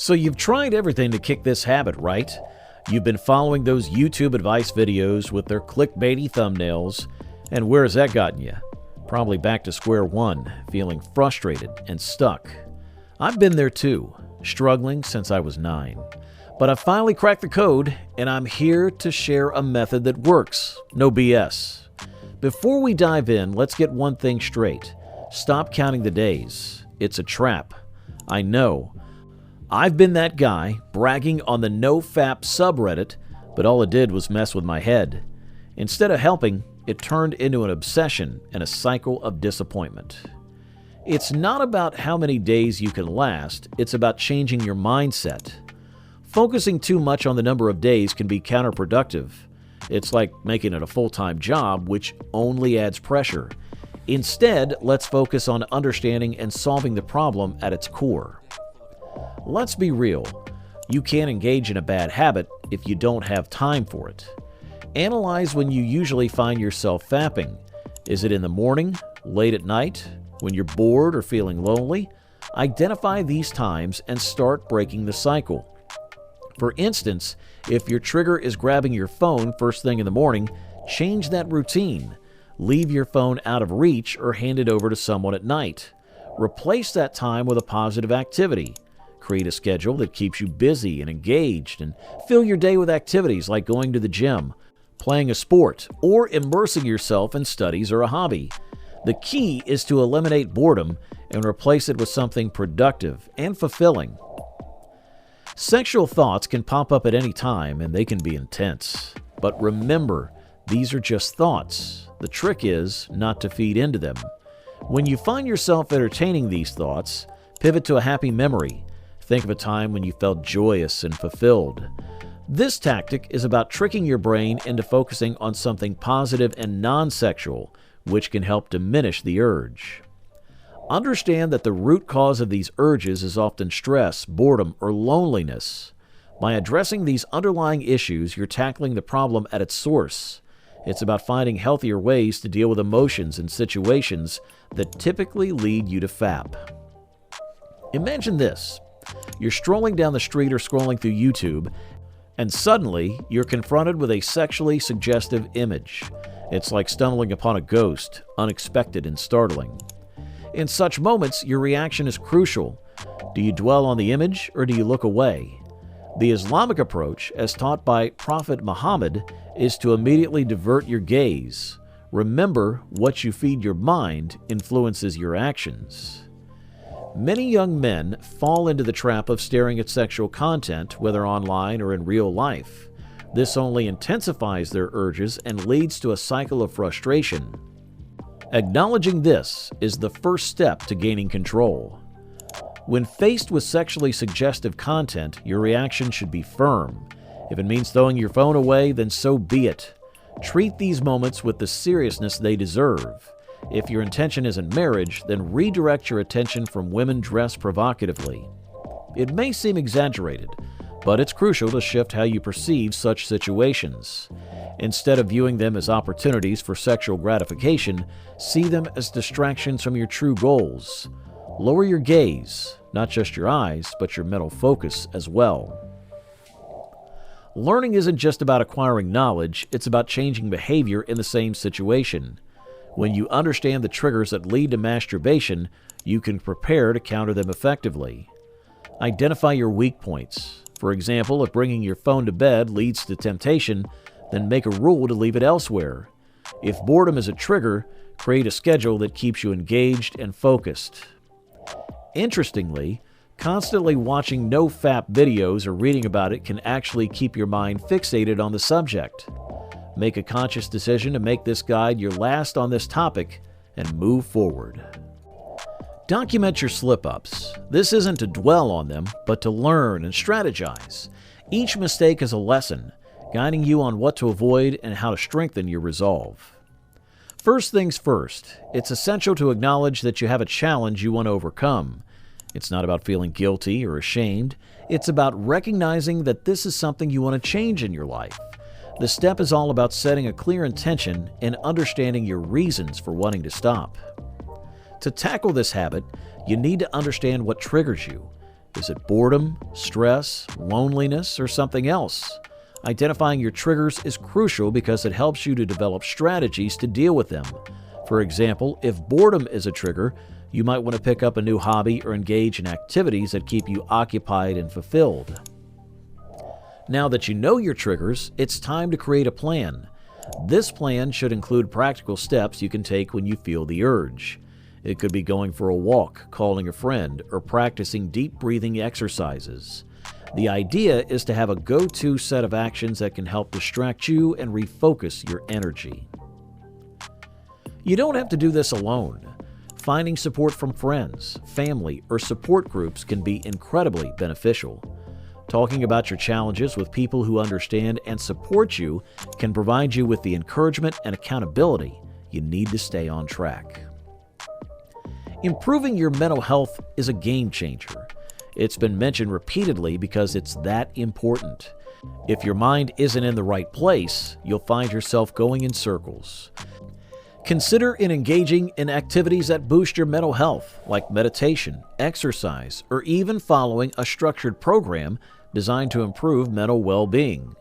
So you've tried everything to kick this habit, right? You've been following those YouTube advice videos with their clickbaity thumbnails, and where's that gotten you? Probably back to square one, feeling frustrated and stuck. I've been there too, struggling since I was 9. But I finally cracked the code, and I'm here to share a method that works. No BS. Before we dive in, let's get one thing straight. Stop counting the days. It's a trap. I know. I've been that guy bragging on the NoFap subreddit, but all it did was mess with my head. Instead of helping, it turned into an obsession and a cycle of disappointment. It's not about how many days you can last, it's about changing your mindset. Focusing too much on the number of days can be counterproductive. It's like making it a full-time job, which only adds pressure. Instead, let's focus on understanding and solving the problem at its core. Let's be real. You can't engage in a bad habit if you don't have time for it. Analyze when you usually find yourself fapping. Is it in the morning, late at night, when you're bored or feeling lonely? Identify these times and start breaking the cycle. For instance, if your trigger is grabbing your phone first thing in the morning, change that routine. Leave your phone out of reach or hand it over to someone at night. Replace that time with a positive activity. Create a schedule that keeps you busy and engaged, and fill your day with activities like going to the gym, playing a sport, or immersing yourself in studies or a hobby. The key is to eliminate boredom and replace it with something productive and fulfilling. Sexual thoughts can pop up at any time and they can be intense. But remember, these are just thoughts. The trick is not to feed into them. When you find yourself entertaining these thoughts, pivot to a happy memory. Think of a time when you felt joyous and fulfilled. This tactic is about tricking your brain into focusing on something positive and non-sexual, which can help diminish the urge. Understand that the root cause of these urges is often stress, boredom, or loneliness. By addressing these underlying issues, you're tackling the problem at its source. It's about finding healthier ways to deal with emotions and situations that typically lead you to fap. Imagine this. You're strolling down the street or scrolling through YouTube, and suddenly you're confronted with a sexually suggestive image. It's like stumbling upon a ghost, unexpected and startling. In such moments, your reaction is crucial. Do you dwell on the image or do you look away? The Islamic approach, as taught by Prophet Muhammad, is to immediately divert your gaze. Remember, what you feed your mind influences your actions. Many young men fall into the trap of staring at sexual content, whether online or in real life. This only intensifies their urges and leads to a cycle of frustration. Acknowledging this is the first step to gaining control. When faced with sexually suggestive content, your reaction should be firm. If it means throwing your phone away, then so be it. Treat these moments with the seriousness they deserve. If your intention isn't marriage, then redirect your attention from women dressed provocatively. It may seem exaggerated, but it's crucial to shift how you perceive such situations. Instead of viewing them as opportunities for sexual gratification, see them as distractions from your true goals. Lower your gaze, not just your eyes, but your mental focus as well. Learning isn't just about acquiring knowledge, it's about changing behavior in the same situation. When you understand the triggers that lead to masturbation, you can prepare to counter them effectively. Identify your weak points. For example, if bringing your phone to bed leads to temptation, then make a rule to leave it elsewhere. If boredom is a trigger, create a schedule that keeps you engaged and focused. Interestingly, constantly watching no-fap videos or reading about it can actually keep your mind fixated on the subject. Make a conscious decision to make this guide your last on this topic and move forward. Document your slip-ups. This isn't to dwell on them, but to learn and strategize. Each mistake is a lesson, guiding you on what to avoid and how to strengthen your resolve. First things first, it's essential to acknowledge that you have a challenge you want to overcome. It's not about feeling guilty or ashamed. It's about recognizing that this is something you want to change in your life. The step is all about setting a clear intention and understanding your reasons for wanting to stop. To tackle this habit, you need to understand what triggers you. Is it boredom, stress, loneliness, or something else? Identifying your triggers is crucial because it helps you to develop strategies to deal with them. For example, if boredom is a trigger, you might want to pick up a new hobby or engage in activities that keep you occupied and fulfilled. Now that you know your triggers, it's time to create a plan. This plan should include practical steps you can take when you feel the urge. It could be going for a walk, calling a friend, or practicing deep breathing exercises. The idea is to have a go-to set of actions that can help distract you and refocus your energy. You don't have to do this alone. Finding support from friends, family, or support groups can be incredibly beneficial. Talking about your challenges with people who understand and support you can provide you with the encouragement and accountability you need to stay on track. Improving your mental health is a game changer. It's been mentioned repeatedly because it's that important. If your mind isn't in the right place, you'll find yourself going in circles. Consider engaging in activities that boost your mental health, like meditation, exercise, or even following a structured program designed to improve mental well-being.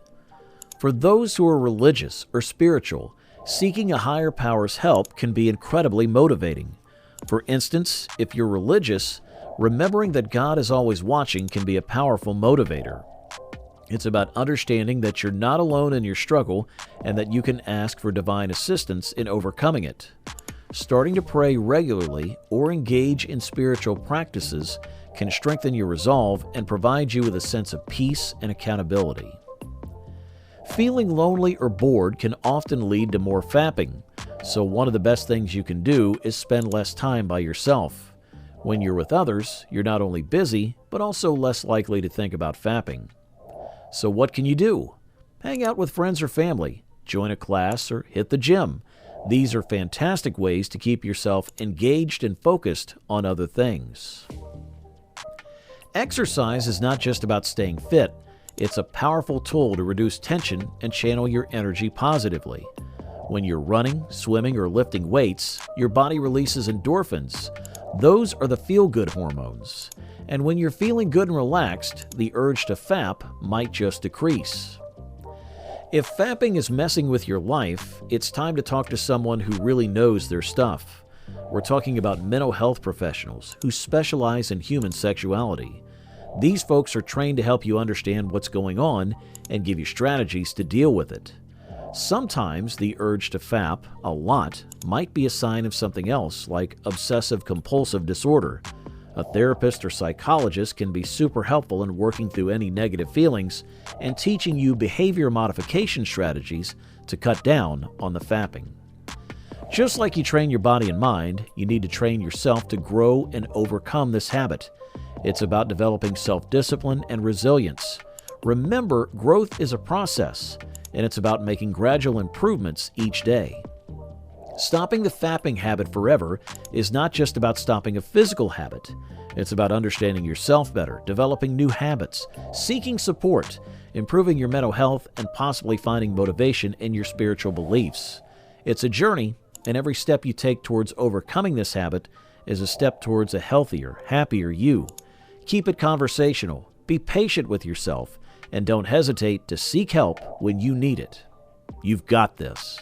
For those who are religious or spiritual, seeking a higher power's help can be incredibly motivating. For instance, if you're religious, remembering that God is always watching can be a powerful motivator. It's about understanding that you're not alone in your struggle and that you can ask for divine assistance in overcoming it. Starting to pray regularly or engage in spiritual practices can strengthen your resolve and provide you with a sense of peace and accountability. Feeling lonely or bored can often lead to more fapping, so one of the best things you can do is spend less time by yourself. When you're with others, you're not only busy, but also less likely to think about fapping. So what can you do? Hang out with friends or family, join a class, or hit the gym. These are fantastic ways to keep yourself engaged and focused on other things. Exercise is not just about staying fit. It's a powerful tool to reduce tension and channel your energy positively. When you're running, swimming, or lifting weights, your body releases endorphins. Those are the feel-good hormones. And when you're feeling good and relaxed, the urge to fap might just decrease. If fapping is messing with your life, it's time to talk to someone who really knows their stuff. We're talking about mental health professionals who specialize in human sexuality. These folks are trained to help you understand what's going on and give you strategies to deal with it. Sometimes the urge to fap a lot might be a sign of something else, like obsessive-compulsive disorder. A therapist or psychologist can be super helpful in working through any negative feelings and teaching you behavior modification strategies to cut down on the fapping. Just like you train your body and mind, you need to train yourself to grow and overcome this habit. It's about developing self-discipline and resilience. Remember, growth is a process, and it's about making gradual improvements each day. Stopping the fapping habit forever is not just about stopping a physical habit. It's about understanding yourself better, developing new habits, seeking support, improving your mental health, and possibly finding motivation in your spiritual beliefs. It's a journey, and every step you take towards overcoming this habit is a step towards a healthier, happier you. Keep it conversational, be patient with yourself, and don't hesitate to seek help when you need it. You've got this.